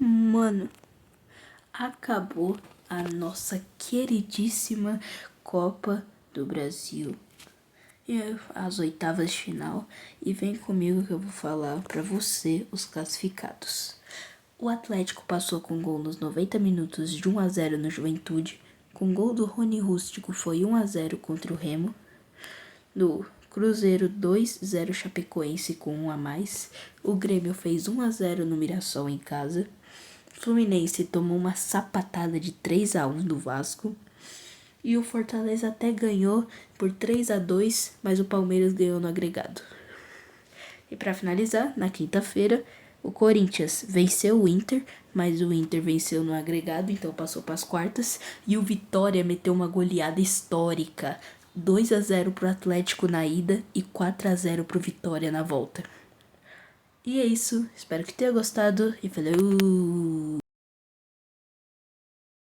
Mano, acabou a nossa queridíssima Copa do Brasil. E as oitavas de final. E vem comigo que eu vou falar pra você os classificados. O Atlético passou com gol nos 90 minutos de 1-0 no Juventude. Com gol do Rony Rústico foi 1-0 contra o Remo. Do Cruzeiro 2-0 Chapecoense com 1 a mais. O Grêmio fez 1-0 no Mirassol em casa. Fluminense tomou uma sapatada de 3-1 do Vasco. E o Fortaleza até ganhou por 3-2, mas o Palmeiras ganhou no agregado. E para finalizar, na quinta-feira, o Corinthians venceu o Inter, mas o Inter venceu no agregado, então passou para as quartas. E o Vitória meteu uma goleada histórica, 2-0 pro Atlético na ida e 4-0 pro Vitória na volta. E é isso, espero que tenha gostado e falou!